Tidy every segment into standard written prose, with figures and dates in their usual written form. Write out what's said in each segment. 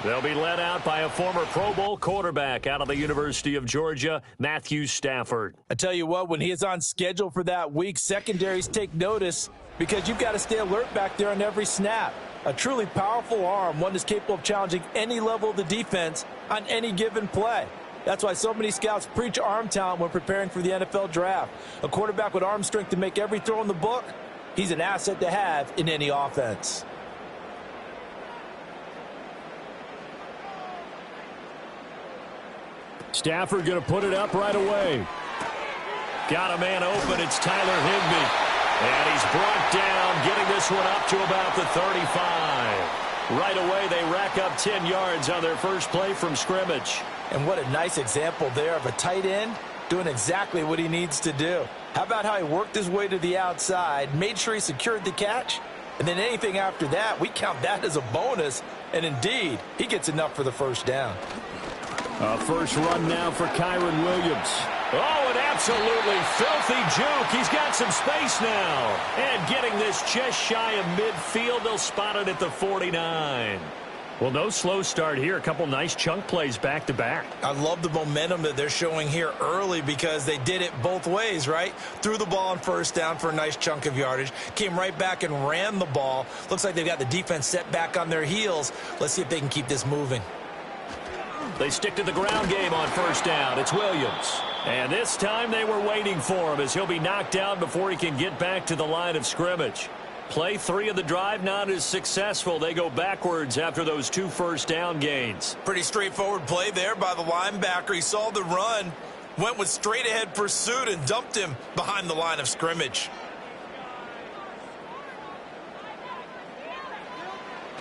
They'll be led out by a former Pro Bowl quarterback out of the University of Georgia, Matthew Stafford. I tell you what, when he is on schedule for that week, secondaries take notice because you've got to stay alert back there on every snap. A truly powerful arm, one that's capable of challenging any level of the defense on any given play. That's why so many scouts preach arm talent when preparing for the NFL draft. A quarterback with arm strength to make every throw in the book, he's an asset to have in any offense. Stafford going to put it up right away. Got a man open. It's Tyler Higbee. And he's brought down, getting this one up to about the 35. Right away, they rack up 10 yards on their first play from scrimmage. And what a nice example there of a tight end doing exactly what he needs to do. How about how he worked his way to the outside, made sure he secured the catch, and then anything after that, we count that as a bonus. And indeed, he gets enough for the first down. A first run now for Kyron Williams. Oh, an absolutely filthy juke. He's got some space now. And getting this just shy of midfield, they'll spot it at the 49. Well, no slow start here. A couple nice chunk plays back-to-back. I love the momentum that they're showing here early because they did it both ways, right? Threw the ball on first down for a nice chunk of yardage. Came right back and ran the ball. Looks like they've got the defense set back on their heels. Let's see if they can keep this moving. They stick to the ground game on first down. It's Williams. And this time they were waiting for him as he'll be knocked down before he can get back to the line of scrimmage. Play 3 of the drive not as successful. They go backwards after those 2 first down gains. Pretty straightforward play there by the linebacker. He saw the run, went with straight ahead pursuit and dumped him behind the line of scrimmage.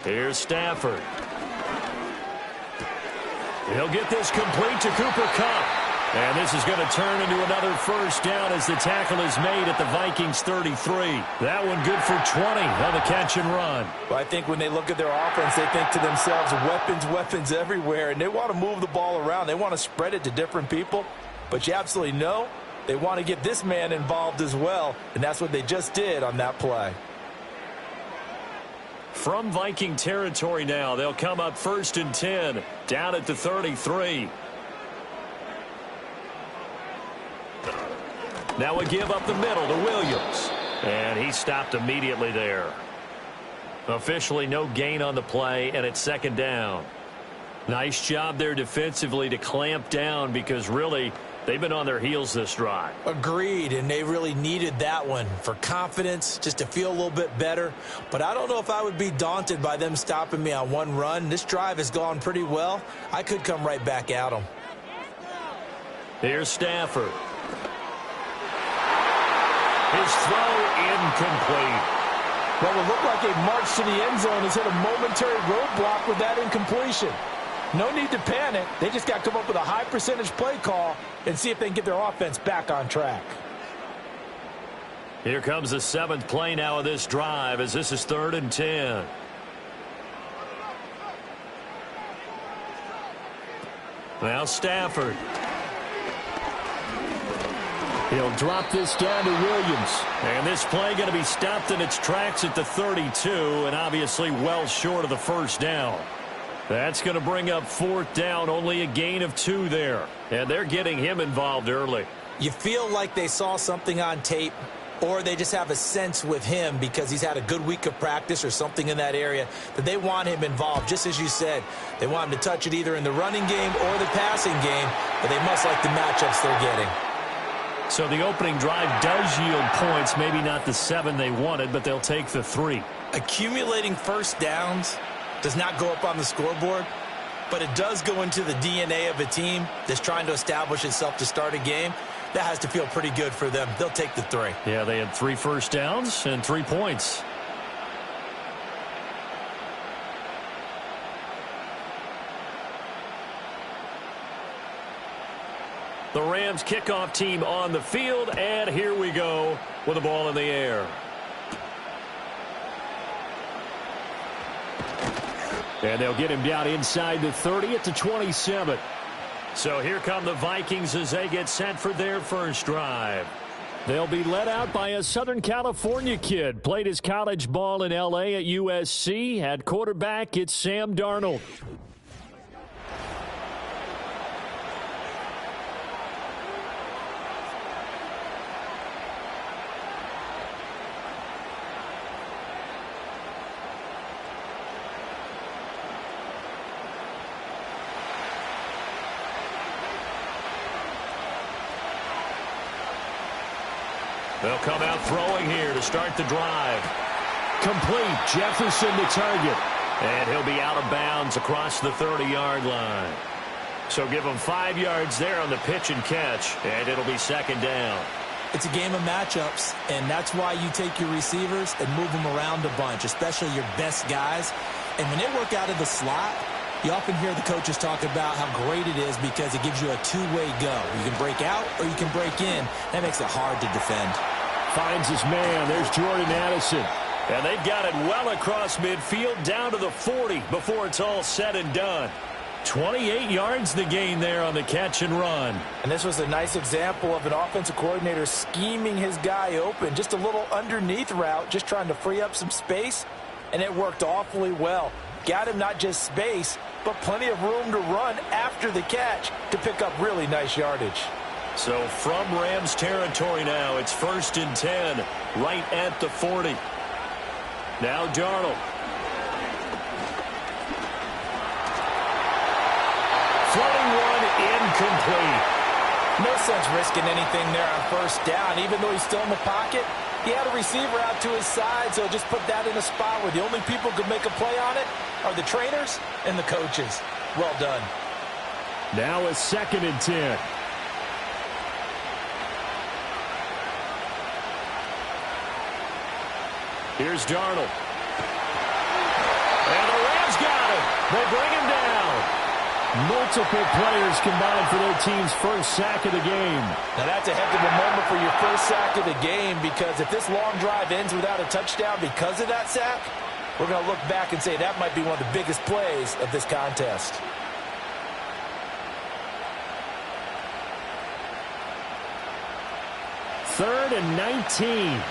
Here's Stafford. He'll get this complete to Cooper Kupp. And this is going to turn into another first down as the tackle is made at the Vikings 33. That one good for 20 on the catch and run. Well, I think when they look at their offense, they think to themselves, weapons everywhere. And they want to move the ball around. They want to spread it to different people. But you absolutely know they want to get this man involved as well. And that's what they just did on that play. From Viking territory now, they'll come up 1st and 10, down at the 33. Now a give up the middle to Williams. And he stopped immediately there. Officially no gain on the play, and it's 2nd down. Nice job there defensively to clamp down because really they've been on their heels this drive. Agreed, and they really needed that one for confidence, just to feel a little bit better. But I don't know if I would be daunted by them stopping me on one run. This drive has gone pretty well. I could come right back at them. Here's Stafford. His throw incomplete. Well, it looked like a march to the end zone has hit a momentary roadblock with that incompletion. No need to panic. They just got to come up with a high percentage play call and see if they can get their offense back on track. Here comes the 7th play now of this drive as this is 3rd and 10. Now Stafford. He'll drop this down to Williams. And this play going to be stopped in its tracks at the 32 and obviously well short of the first down. That's going to bring up 4th down, only a gain of 2 there. And they're getting him involved early. You feel like they saw something on tape, or they just have a sense with him because he's had a good week of practice or something in that area that they want him involved. Just as you said, they want him to touch it either in the running game or the passing game, but they must like the matchups they're getting. So the opening drive does yield points, maybe not the 7 they wanted, but they'll take the 3. Accumulating first downs does not go up on the scoreboard, but it does go into the DNA of a team that's trying to establish itself to start a game. That has to feel pretty good for them. They'll take the 3. Yeah, they had 3 first downs and 3 points. The Rams kickoff team on the field, and here we go with the ball in the air. And they'll get him down inside the 30 at the 27. So here come the Vikings as they get set for their first drive. They'll be led out by a Southern California kid. Played his college ball in L.A. at USC. At quarterback, it's Sam Darnold. They'll come out throwing here to start the drive. Complete. Jefferson to target. And he'll be out of bounds across the 30-yard line. So give him 5 yards there on the pitch and catch, and it'll be second down. It's a game of matchups, and that's why you take your receivers and move them around a bunch, especially your best guys. And when they work out of the slot, you often hear the coaches talk about how great it is because it gives you a two-way go. You can break out or you can break in. That makes it hard to defend. Finds his man. There's Jordan Addison. And they've got it well across midfield down to the 40 before it's all said and done. 28 yards the gain there on the catch and run. And this was a nice example of an offensive coordinator scheming his guy open. Just a little underneath route, just trying to free up some space, and it worked awfully well. Got him not just space, but plenty of room to run after the catch to pick up really nice yardage. So from Rams territory now, it's 1st and 10, right at the 40. Now Darnold. Floating one, incomplete. No sense risking anything there on 1st down. Even though he's still in the pocket, he had a receiver out to his side, so just put that in a spot where the only people who could make a play on it are the trainers and the coaches. Well done. Now a 2nd and 10. Here's Darnold. And the Rams got him. They bring him down. Multiple players combined for their team's first sack of the game. Now that's a heck of a moment for your first sack of the game, because if this long drive ends without a touchdown because of that sack, we're going to look back and say that might be one of the biggest plays of this contest. Third and 19.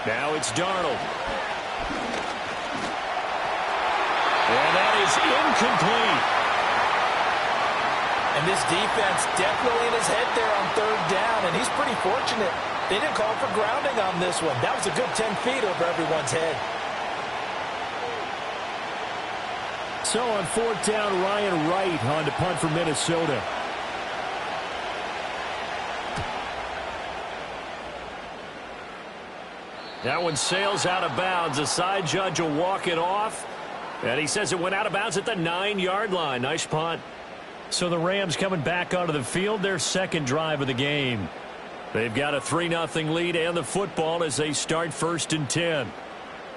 Now it's Darnold. And that is incomplete. And this defense definitely in his head there on 3rd down, and he's pretty fortunate. They didn't call for grounding on this one. That was a good 10 feet over everyone's head. So on 4th down, Ryan Wright on to punt for Minnesota. That one sails out of bounds. The side judge will walk it off. And he says it went out of bounds at the 9-yard line. Nice punt. So the Rams coming back onto the field, their second drive of the game. They've got a 3-0 lead and the football as they start 1st and 10.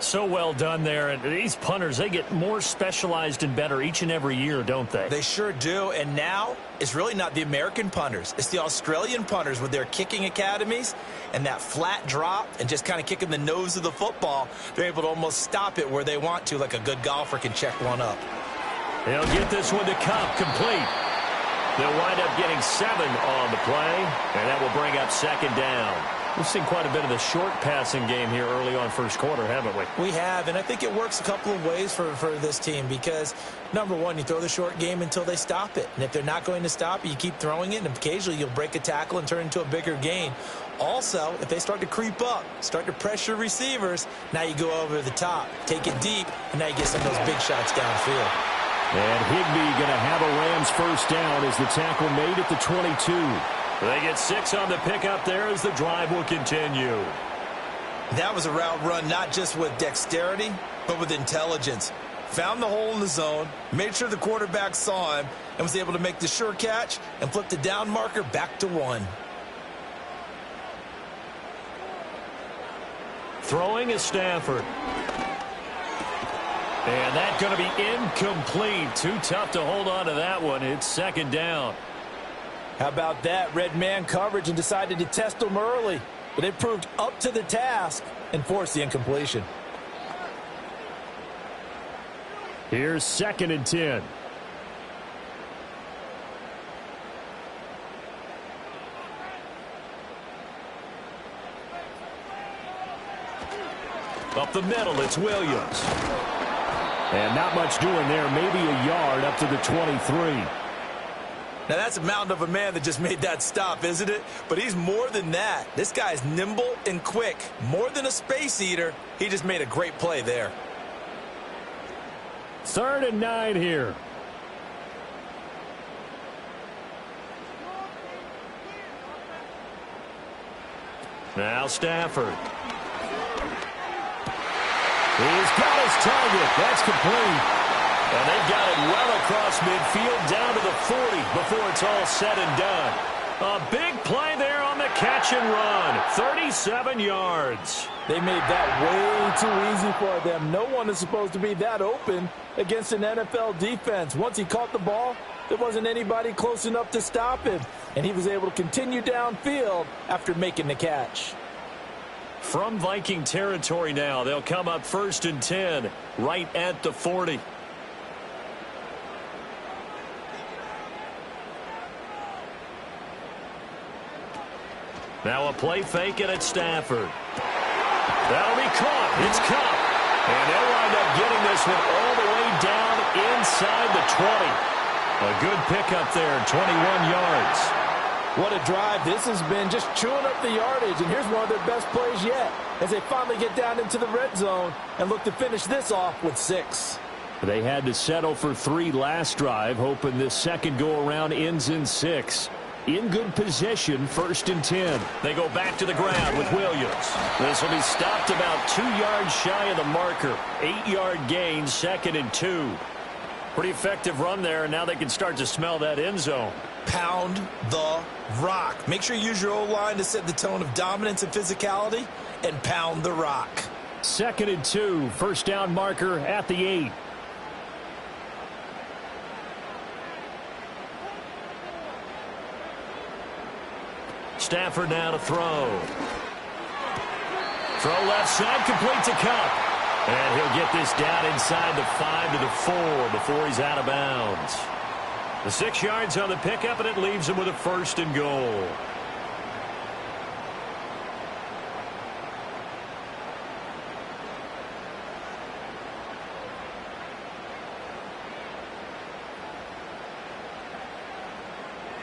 So well done there. And these punters, they get more specialized and better each and every year, don't they? They sure do. And now it's really not the American punters. It's the Australian punters with their kicking academies and that flat drop and just kind of kicking the nose of the football. They're able to almost stop it where they want to, like a good golfer can check one up. They'll get this one to Cup, complete. They'll wind up getting 7 on the play, and that will bring up 2nd down. We've seen quite a bit of the short passing game here early on 1st quarter, haven't we? We have, and I think it works a couple of ways for this team because, number one, you throw the short game until they stop it. And if they're not going to stop it, you keep throwing it, and occasionally you'll break a tackle and turn it into a bigger gain. Also, if they start to creep up, start to pressure receivers, now you go over the top, take it deep, and now you get some of those big shots downfield. And Higbee going to have a Rams 1st down as the tackle made at the 22. They get 6 on the pickup there as the drive will continue. That was a route run not just with dexterity, but with intelligence. Found the hole in the zone, made sure the quarterback saw him, and was able to make the sure catch and flip the down marker back to 1. Throwing is Stafford. And that's going to be incomplete. Too tough to hold on to that one. It's 2nd down. How about that? Red man coverage and decided to test them early. But it proved up to the task and forced the incompletion. Here's 2nd and 10. Up the middle, it's Williams. And not much doing there, maybe a yard up to the 23. Now, that's a mountain of a man that just made that stop, isn't it? But he's more than that. This guy's nimble and quick. More than a space eater, he just made a great play there. 3rd and 9 here. Now Stafford. He's got his target. That's complete. And they've got it well across midfield down to the 40 before it's all said and done. A big play there on the catch and run. 37 yards. They made that way too easy for them. No one is supposed to be that open against an NFL defense. Once he caught the ball, there wasn't anybody close enough to stop him. And he was able to continue downfield after making the catch. From Viking territory now, they'll come up 1st and 10, right at the 40. Now a play fake and it's Stafford. That'll be caught. It's Cup. And they'll wind up getting this one all the way down inside the 20. A good pickup there, 21 yards. What a drive this has been, just chewing up the yardage. And here's one of their best plays yet as they finally get down into the red zone and look to finish this off with 6. They had to settle for 3 last drive, hoping this second go-around ends in 6. In good position, 1st and 10. They go back to the ground with Williams. This will be stopped about 2 yards shy of the marker. 8-yard gain, 2nd and 2. Pretty effective run there, and now they can start to smell that end zone. Pound the rock. Make sure you use your O-line to set the tone of dominance and physicality, and pound the rock. 2nd and 2, first down marker at the 8. Stafford now to throw. Throw left side, complete to Cup. And he'll get this down inside the 5 to the 4 before he's out of bounds. The 6 yards on the pickup, and it leaves him with a 1st and goal.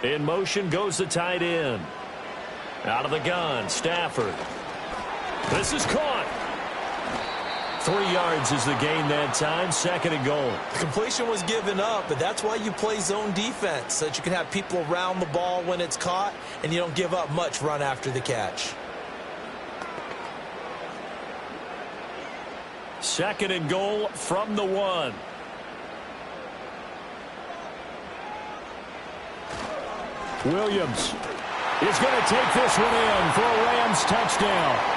In motion goes the tight end. Out of the gun, Stafford. This is caught. 3 yards is the gain that time, 2nd and goal. The completion was given up, but that's why you play zone defense, so that you can have people around the ball when it's caught, and you don't give up much run after the catch. 2nd and goal from the 1. Williams is going to take this one in for a Rams touchdown.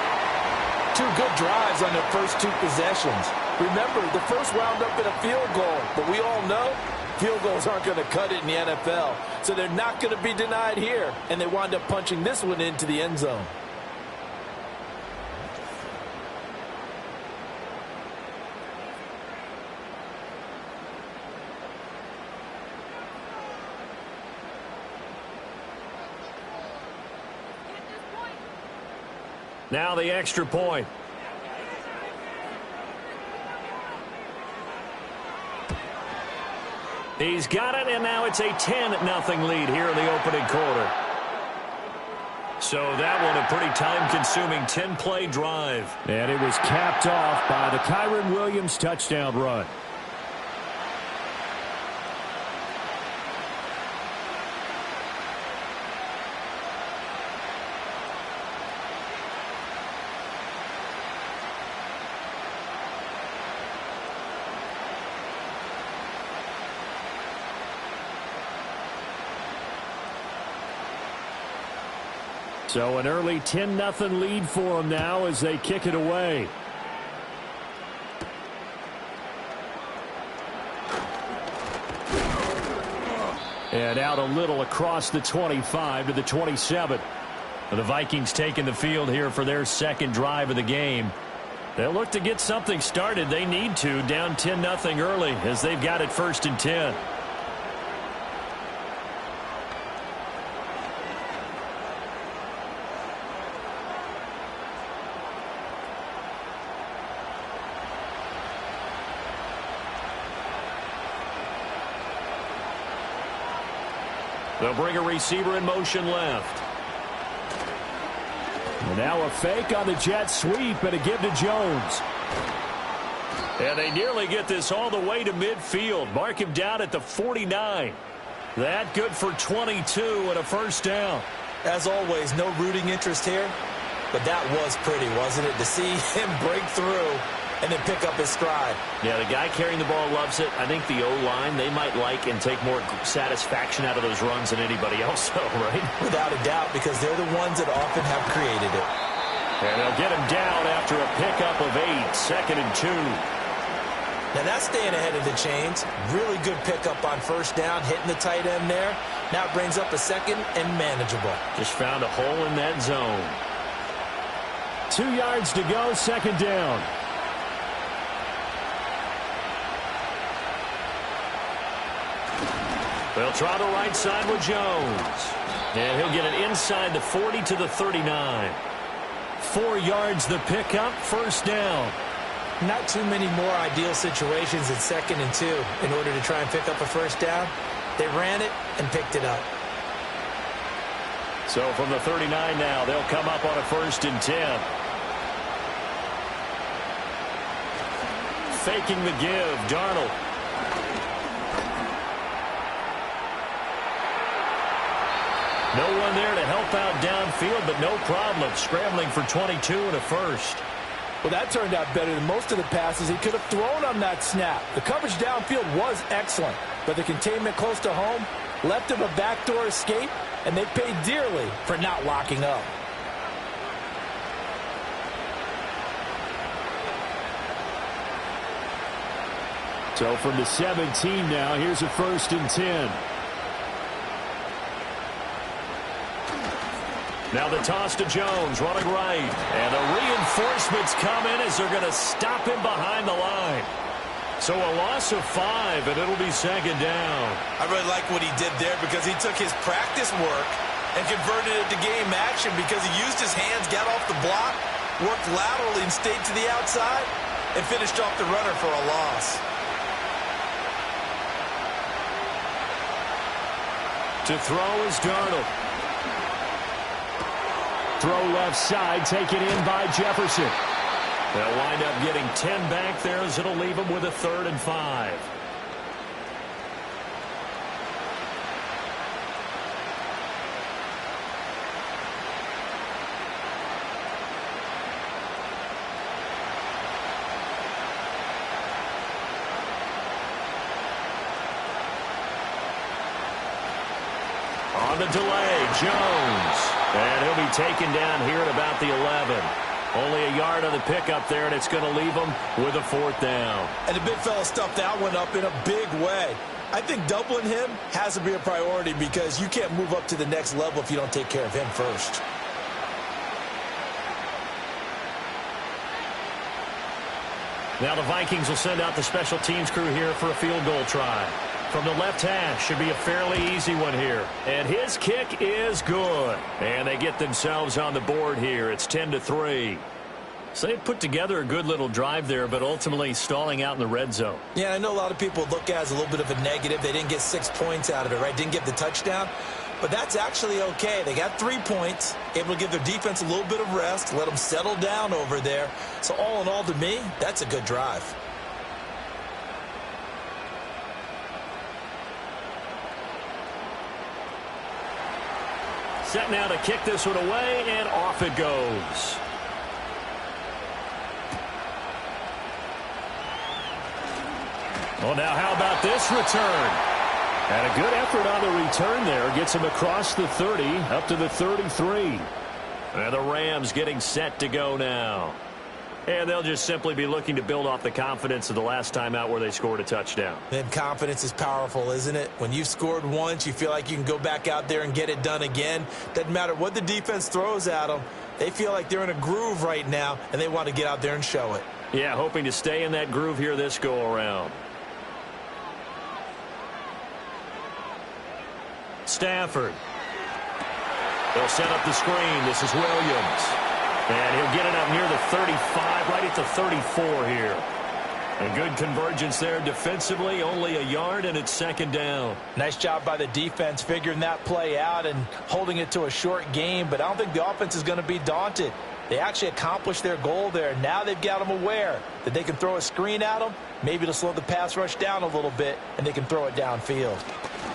2 good drives on their first 2 possessions. Remember, the first wound up in a field goal, but we all know field goals aren't going to cut it in the NFL, so they're not going to be denied here, and they wind up punching this one into the end zone. Now the extra point. He's got it, and now it's a 10-0 lead here in the opening quarter. So that one a pretty time-consuming 10-play drive. And it was capped off by the Kyren Williams touchdown run. So an early 10-0 lead for them now as they kick it away. And out a little across the 25 to the 27. The Vikings taking the field here for their second drive of the game. They'll look to get something started. They need to, down 10-0 early as they've got it 1st and 10. They'll bring a receiver in motion left. And now a fake on the jet sweep and a give to Jones. And they nearly get this all the way to midfield. Mark him down at the 49. That good for 22 and a first down. As always, no rooting interest here. but that was pretty, wasn't it? To see him break through and then pick up his stride. Yeah, the guy carrying the ball loves it. I think the O-line, they might like and take more satisfaction out of those runs than anybody else, though, right? Without a doubt, because they're the ones that often have created it. And they'll get him down after a pickup of 8, 2nd and 2. Now that's staying ahead of the chains. Really good pickup on first down, hitting the tight end there. Now it brings up a 2nd and manageable. Just found a hole in that zone. 2 yards to go, 2nd down. They'll try the right side with Jones. And he'll get it inside the 40 to the 39. 4 yards the pickup, first down. Not too many more ideal situations at 2nd and 2 in order to try and pick up a first down. They ran it and picked it up. So from the 39 now, they'll come up on a 1st and 10. Faking the give, Darnold. No one there to help out downfield, but no problem. Scrambling for 22 and a first. Well, that turned out better than most of the passes he could have thrown on that snap. The coverage downfield was excellent, but the containment close to home left him a backdoor escape, and they paid dearly for not locking up. So from the 17 now, here's a 1st and 10. Now the toss to Jones, running right. And the reinforcements come in as they're going to stop him behind the line. So a loss of 5, and it'll be 2nd down. I really like what he did there because he took his practice work and converted it to game action because he used his hands, got off the block, worked laterally and stayed to the outside, and finished off the runner for a loss. To throw is Darnold. Throw left side, taken in by Jefferson. They'll wind up getting 10 back there as it'll leave them with a 3rd and 5. On the delay, Jones. And he'll be taken down here at about the 11. Only a yard on the pickup there, and it's going to leave him with a 4th down. And the big fella stuffed that one up in a big way. I think doubling him has to be a priority because you can't move up to the next level if you don't take care of him first. Now the Vikings will send out the special teams crew here for a field goal try. From the left hash, should be a fairly easy one here. And his kick is good. And they get themselves on the board here. It's 10-3. So they put together a good little drive there, but ultimately stalling out in the red zone. Yeah, I know a lot of people look at it as a little bit of a negative. They didn't get 6 points out of it, right? Didn't get the touchdown. But that's actually okay. They got 3 points, able to give their defense a little bit of rest, let them settle down over there. So all in all, to me, that's a good drive. Set now to kick this one away, and off it goes. Well, now how about this return? And a good effort on the return there. Gets him across the 30, up to the 33. And the Rams getting set to go now. And they'll just simply be looking to build off the confidence of the last time out where they scored a touchdown. And confidence is powerful, isn't it? When you've scored once, you feel like you can go back out there and get it done again. Doesn't matter what the defense throws at them. They feel like they're in a groove right now, and they want to get out there and show it. Yeah, hoping to stay in that groove here this go-around. Stafford. They'll set up the screen. This is Williams. And he'll get it up near the 35, right at the 34 here. A good convergence there defensively, only a yard, and it's 2nd down. Nice job by the defense figuring that play out and holding it to a short game, but I don't think the offense is going to be daunted. They actually accomplished their goal there. Now they've got them aware that they can throw a screen at them, maybe to slow the pass rush down a little bit, and they can throw it downfield.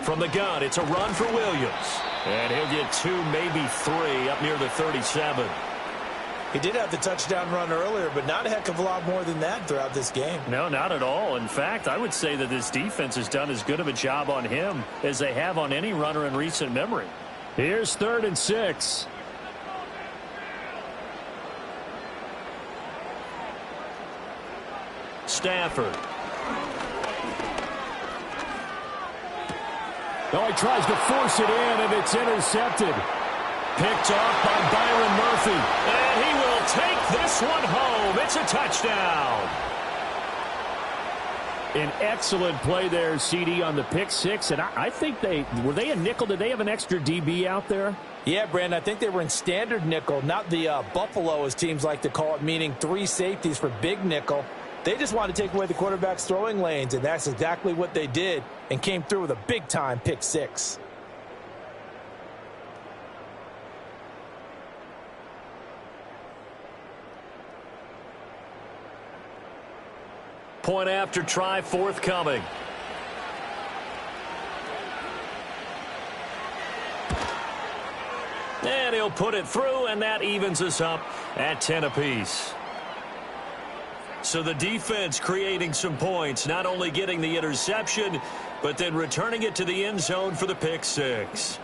From the gun, it's a run for Williams. And he'll get 2, maybe 3, up near the 37. He did have the touchdown run earlier, but not a heck of a lot more than that throughout this game. No, not at all. In fact, I would say that this defense has done as good of a job on him as they have on any runner in recent memory. Here's 3rd and 6. Stafford. Oh, he tries to force it in, and it's intercepted. Picked off by Byron Murphy. And he will take this one home. It's a touchdown. An excellent play there, CD, on the pick six. And I think were they a nickel? Did they have an extra DB out there? Yeah, Brandon, I think they were in standard nickel, not the Buffalo, as teams like to call it, meaning 3 safeties for big nickel. They just wanted to take away the quarterback's throwing lanes, and that's exactly what they did and came through with a big-time pick six. Point after try forthcoming. And he'll put it through, and that evens us up at 10 apiece. So the defense creating some points, not only getting the interception, but then returning it to the end zone for the pick six.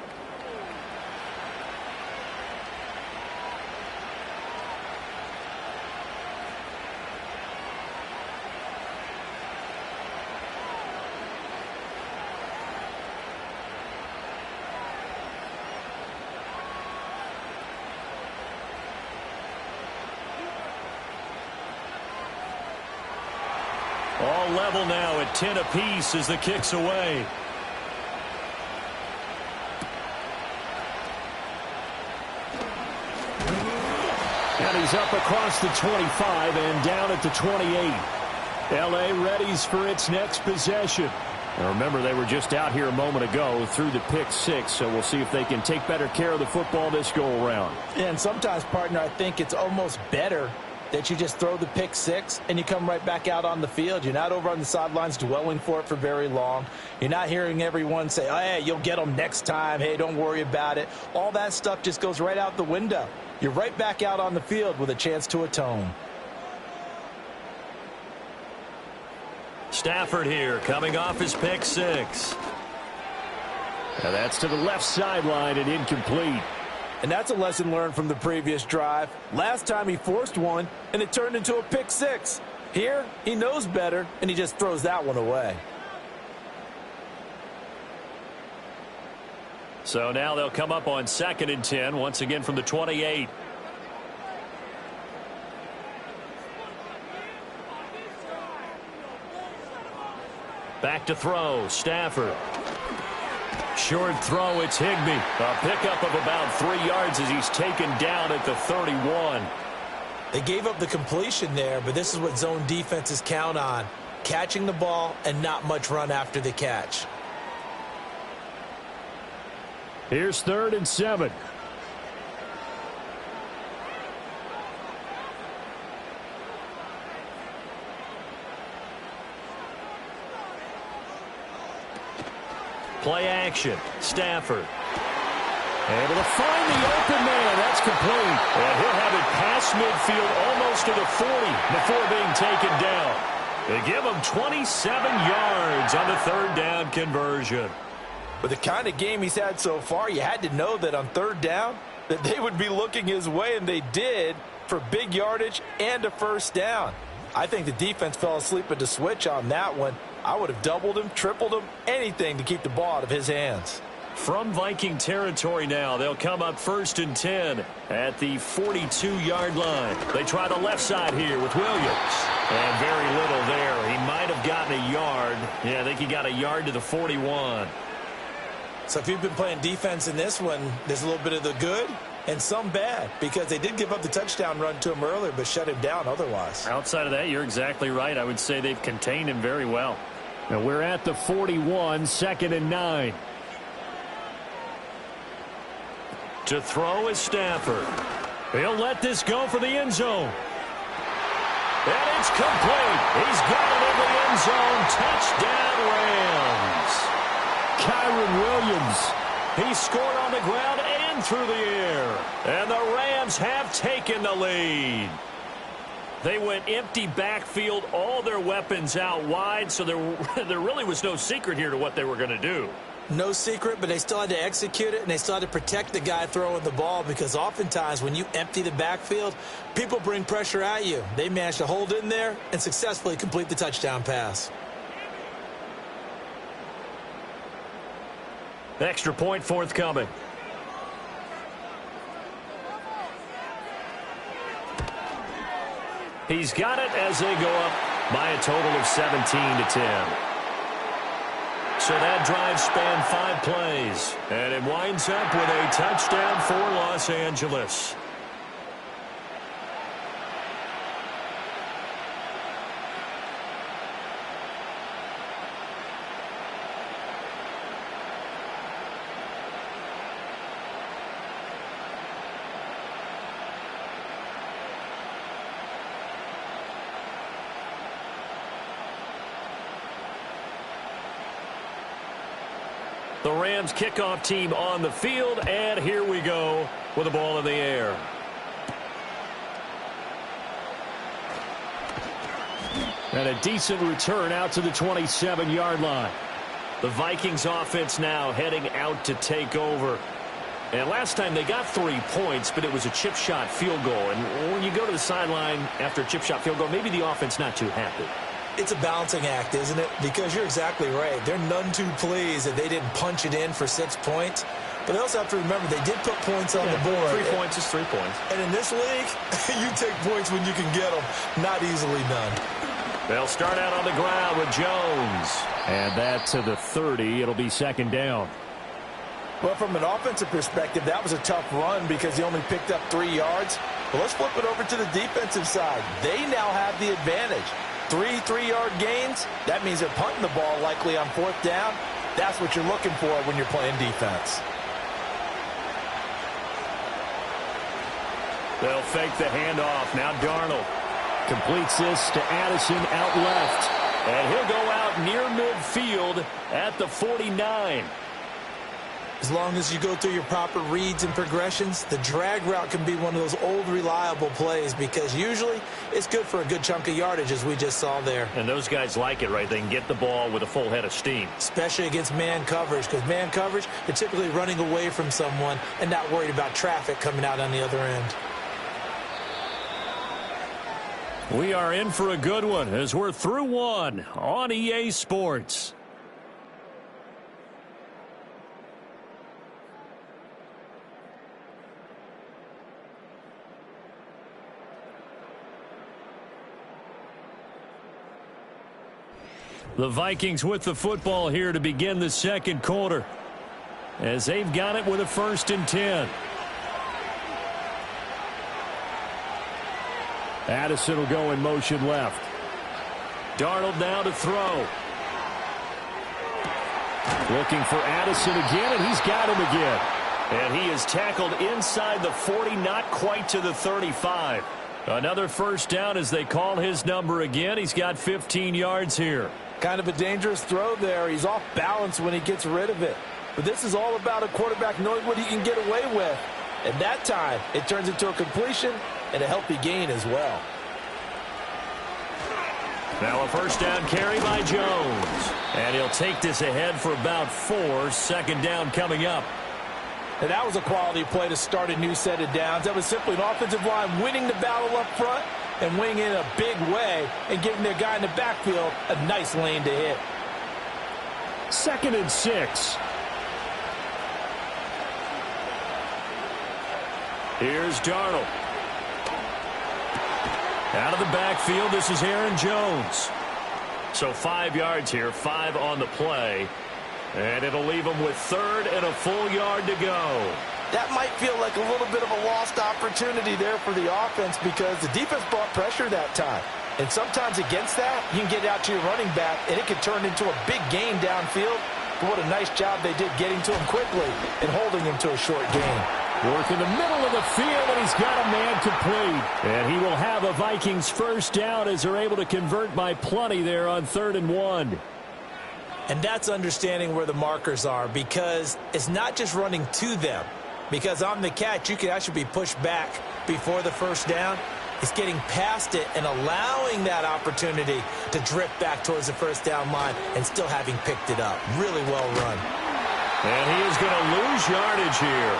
All level now at 10 apiece as the kick's away. And he's up across the 25 and down at the 28. L.A. readies for its next possession. Now remember, they were just out here a moment ago through the pick six, so we'll see if they can take better care of the football this go-around. And sometimes, partner, I think it's almost better that you just throw the pick six and you come right back out on the field. You're not over on the sidelines dwelling for it for very long. You're not hearing everyone say, oh, hey, you'll get them next time. Hey, don't worry about it. All that stuff just goes right out the window. You're right back out on the field with a chance to atone. Stafford here coming off his pick six. Now that's to the left sideline and incomplete. And that's a lesson learned from the previous drive. Last time he forced one, and it turned into a pick six. Here, he knows better, and he just throws that one away. So now they'll come up on 2nd and 10, once again from the 28. Back to throw, Stafford. Short throw, it's Higbee. A pickup of about 3 yards as he's taken down at the 31. They gave up the completion there, but this is what zone defenses count on. Catching the ball and not much run after the catch. Here's 3rd and 7. Play action. Stafford. Able to find the open man. That's complete. And he'll have it past midfield almost to the 40 before being taken down. They give him 27 yards on the 3rd down conversion. With the kind of game he's had so far, you had to know that on 3rd down that they would be looking his way, and they did, for big yardage and a 1st down. I think the defense fell asleep at the switch on that one. I would have doubled him, tripled him, anything to keep the ball out of his hands. From Viking territory now, they'll come up 1st and 10 at the 42-yard line. They try the left side here with Williams. And very little there. He might have gotten a yard. Yeah, I think he got a yard to the 41. So if you've been playing defense in this one, there's a little bit of the good and some bad, because they did give up the touchdown run to him earlier but shut him down otherwise. Outside of that, you're exactly right. I would say they've contained him very well. Now we're at the 41, 2nd and 9. To throw is Stafford. He'll let this go for the end zone. And it's complete. He's got it in the end zone. Touchdown, Rams. Kyron Williams He scored on the ground and through the air. And the Rams have taken the lead. They went empty backfield, all their weapons out wide, so there really was no secret here to what they were going to do. No secret, but they still had to execute it, and they still had to protect the guy throwing the ball, because oftentimes when you empty the backfield, people bring pressure at you. They managed to hold in there and successfully complete the touchdown pass. Extra point forthcoming. He's got it as they go up by a total of 17-10. So that drive spanned 5 plays, and it winds up with a touchdown for Los Angeles. The Rams kickoff team on the field, and here we go with the ball in the air. And a decent return out to the 27-yard line. The Vikings offense now heading out to take over. And last time they got 3 points, but it was a chip shot field goal. And when you go to the sideline after a chip shot field goal, maybe the offense not too happy. It's a balancing act, isn't it? Because you're exactly right. They're none too pleased that they didn't punch it in for 6 points. But they also have to remember they did put points on the board. 3 points is 3 points. And in this league, you take points when you can get them. Not easily done. They'll start out on the ground with Jones. And that to the 30. It'll be second down. Well, from an offensive perspective, that was a tough run because he only picked up 3 yards. But let's flip it over to the defensive side. They now have the advantage. 3 3-yard gains, that means they're punting the ball likely on 4th down. That's what you're looking for when you're playing defense. They'll fake the handoff. Now Darnold completes this to Addison out left. And he'll go out near midfield at the 49. As long as you go through your proper reads and progressions, the drag route can be one of those old reliable plays because usually it's good for a good chunk of yardage as we just saw there. And those guys like it, right? They can get the ball with a full head of steam. Especially against man coverage, because man coverage, you're typically running away from someone and not worried about traffic coming out on the other end. We are in for a good one as we're through one on EA Sports. The Vikings with the football here to begin the second quarter as they've got it with a 1st and 10. Addison will go in motion left. Darnold now to throw. Looking for Addison again, and he's got him again. And he is tackled inside the 40, not quite to the 35. Another 1st down as they call his number again. He's got 15 yards here. Kind of a dangerous throw there. He's off balance when he gets rid of it. But this is all about a quarterback knowing what he can get away with. And that time, it turns into a completion and a healthy gain as well. Now a 1st down carry by Jones. And he'll take this ahead for about 4. 2nd down coming up. And that was a quality play to start a new set of downs. That was simply an offensive line winning the battle up front and winning in a big way and giving their guy in the backfield a nice lane to hit. 2nd and 6. Here's Darnold. Out of the backfield, this is Aaron Jones. So 5 yards here, 5 on the play. And it'll leave him with 3rd and a full yard to go. That might feel like a little bit of a lost opportunity there for the offense because the defense brought pressure that time. And sometimes against that, you can get out to your running back, and it can turn into a big gain downfield. But what a nice job they did getting to him quickly and holding him to a short gain. Work in the middle of the field, and he's got a man complete. And he will have a Vikings 1st down as they're able to convert by plenty there on 3rd and 1. And that's understanding where the markers are, because it's not just running to them. Because on the catch, you can actually be pushed back before the first down. It's getting past it and allowing that opportunity to drift back towards the first down line and still having picked it up. Really well run. And he is going to lose yardage here.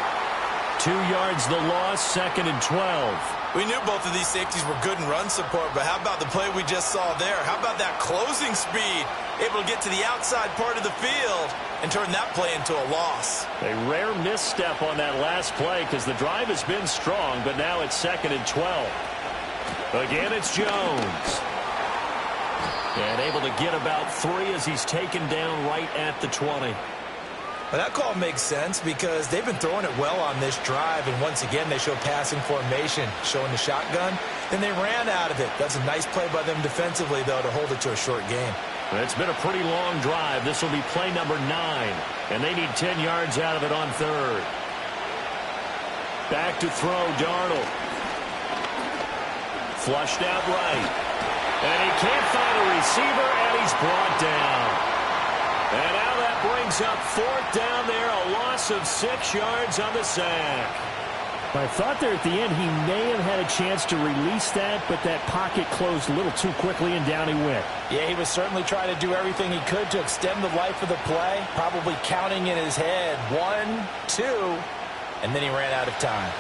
2 yards the loss, 2nd and 12. We knew both of these safeties were good in run support, but how about the play we just saw there? How about that closing speed? Able to get to the outside part of the field and turn that play into a loss. A rare misstep on that last play because the drive has been strong, but now it's 2nd and 12. Again, it's Jones. And able to get about 3 as he's taken down right at the 20. Well, that call makes sense because they've been throwing it well on this drive, and once again they show passing formation, showing the shotgun, and they ran out of it. That's a nice play by them defensively, though, to hold it to a short game. It's been a pretty long drive. This will be play number 9, and they need 10 yards out of it on 3rd. Back to throw, Darnold. Flushed out right. And he can't find a receiver, and he's brought down. And now that brings up 4th down there, a loss of 6 yards on the sack. I thought there at the end he may have had a chance to release that, but that pocket closed a little too quickly, and down he went. Yeah, he was certainly trying to do everything he could to extend the life of the play, probably counting in his head 1, 2, and then he ran out of time.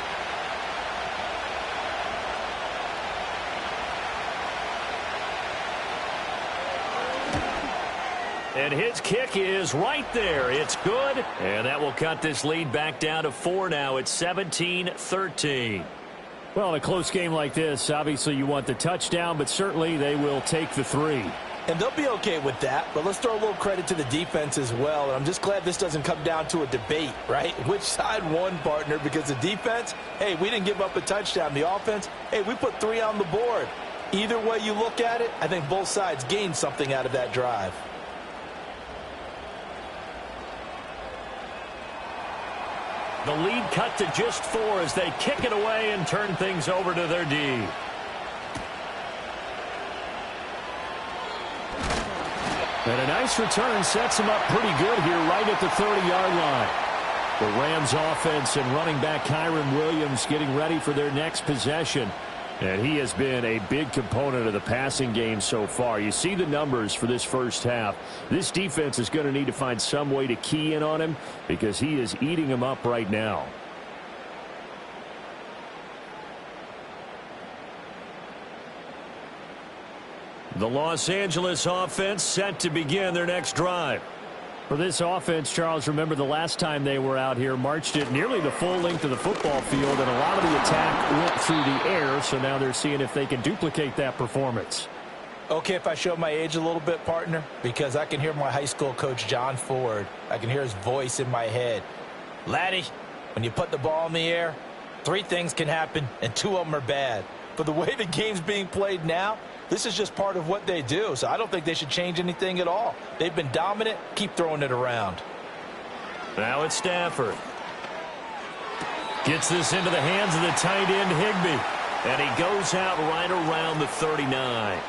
And his kick is right there. It's good. And that will cut this lead back down to 4 now. It's 17-13. Well, in a close game like this, obviously you want the touchdown, but certainly they will take the 3. And they'll be okay with that, but let's throw a little credit to the defense as well. And I'm just glad this doesn't come down to a debate, right? Which side won, partner? Because the defense, hey, we didn't give up a touchdown. The offense, hey, we put 3 on the board. Either way you look at it, I think both sides gained something out of that drive. The lead cut to just 4 as they kick it away and turn things over to their D. And a nice return sets him up pretty good here right at the 30-yard line. The Rams offense and running back Kyren Williams getting ready for their next possession. And he has been a big component of the passing game so far. You see the numbers for this first half. This defense is going to need to find some way to key in on him because he is eating him up right now. The Los Angeles offense set to begin their next drive. For this offense, Charles, remember the last time they were out here, marched it nearly the full length of the football field, and a lot of the attack went through the air, so now they're seeing if they can duplicate that performance. Okay, if I show my age a little bit, partner, because I can hear my high school coach, John Ford. I can hear his voice in my head. Laddie, when you put the ball in the air, 3 things can happen, and 2 of them are bad. But the way the game's being played now, this is just part of what they do, so I don't think they should change anything at all. They've been dominant. Keep throwing it around. Now it's Stafford. Gets this into the hands of the tight end, Higbee. And he goes out right around the 39.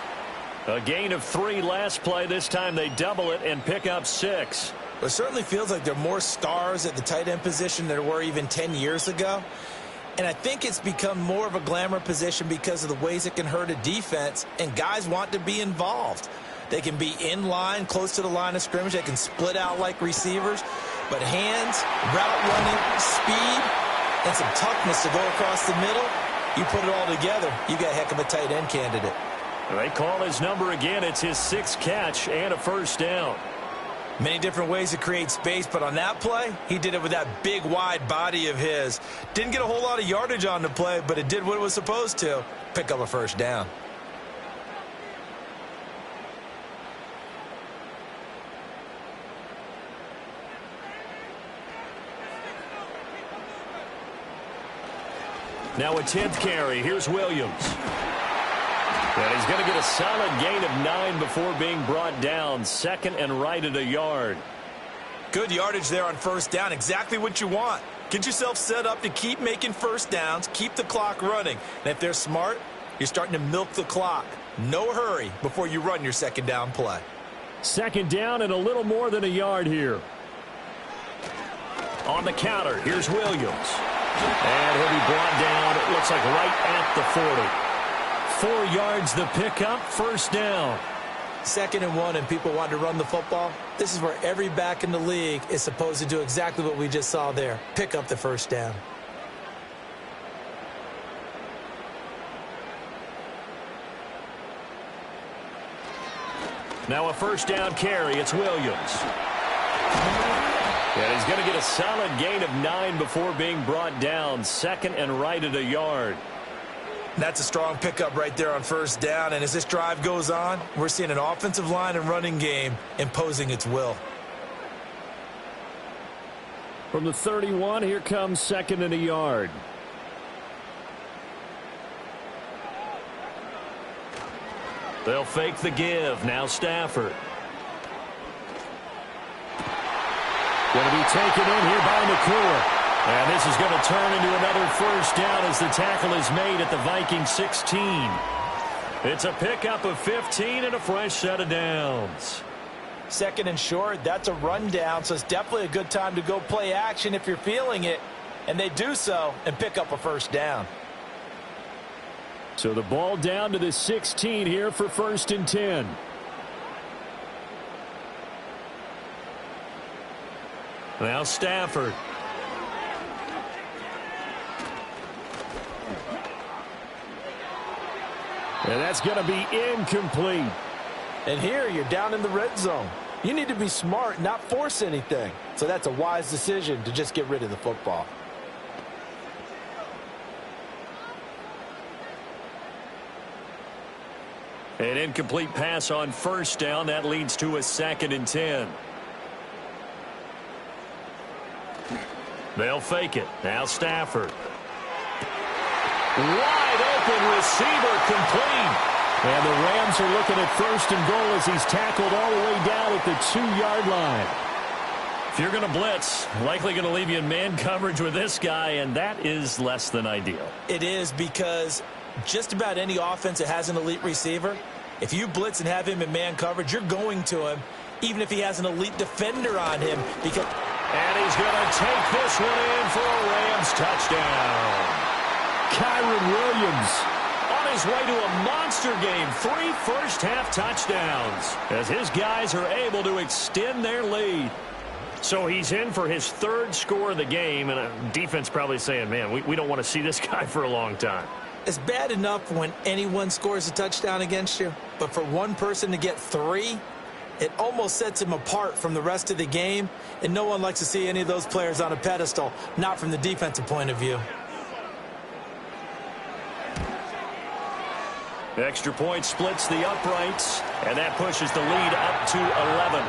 A gain of 3 last play. This time they double it and pick up 6. It certainly feels like there are more stars at the tight end position than there were even 10 years ago. And I think it's become more of a glamour position because of the ways it can hurt a defense, and guys want to be involved. They can be in line, close to the line of scrimmage. They can split out like receivers. But hands, route running, speed, and some toughness to go across the middle, you put it all together, you got a heck of a tight end candidate. They call his number again. It's his 6th catch and a first down. Many different ways to create space, but on that play, he did it with that big, wide body of his. Didn't get a whole lot of yardage on the play, but it did what it was supposed to. Pick up a first down. Now a 10th carry. Here's Williams. And he's going to get a solid gain of 9 before being brought down. 2nd and right at a yard. Good yardage there on first down. Exactly what you want. Get yourself set up to keep making first downs, keep the clock running. And if they're smart, you're starting to milk the clock. No hurry before you run your second down play. Second down and a little more than a yard here. On the counter, here's Williams. And he'll be brought down, it looks like right at the 40. 4 yards the pickup, first down. 2nd and 1, and people want to run the football. This is where every back in the league is supposed to do exactly what we just saw there. Pick up the first down. Now a first down carry, it's Williams. And he's going to get a solid gain of 9 before being brought down. 2nd and right at a yard. That's a strong pickup right there on first down. And as this drive goes on, we're seeing an offensive line and running game imposing its will. From the 31, here comes 2nd and a yard. They'll fake the give. Now Stafford. Going to be taken in here by McClure. And this is going to turn into another first down as the tackle is made at the Vikings 16. It's a pickup of 15 and a fresh set of downs. 2nd and short, that's a rundown, so it's definitely a good time to go play action if you're feeling it. And they do so and pick up a first down. So the ball down to the 16 here for 1st and 10. Now Stafford. And that's going to be incomplete. And here you're down in the red zone. You need to be smart, not force anything. So that's a wise decision to just get rid of the football. An incomplete pass on first down. That leads to a 2nd and 10. They'll fake it. Now Stafford. Wide open receiver, complete. And the Rams are looking at 1st and goal as he's tackled all the way down at the 2-yard line. If you're going to blitz, likely going to leave you in man coverage with this guy, and that is less than ideal. It is, because just about any offense that has an elite receiver, if you blitz and have him in man coverage, you're going to him, even if he has an elite defender on him. And he's going to take this one in for a Rams touchdown. Kyron Williams on his way to a monster game. 3 first-half touchdowns as his guys are able to extend their lead. So he's in for his 3rd score of the game, and a defense probably saying, man, we don't want to see this guy for a long time. It's bad enough when anyone scores a touchdown against you, but for one person to get 3, it almost sets him apart from the rest of the game, and no one likes to see any of those players on a pedestal, not from the defensive point of view. Extra point splits the uprights, and that pushes the lead up to 11.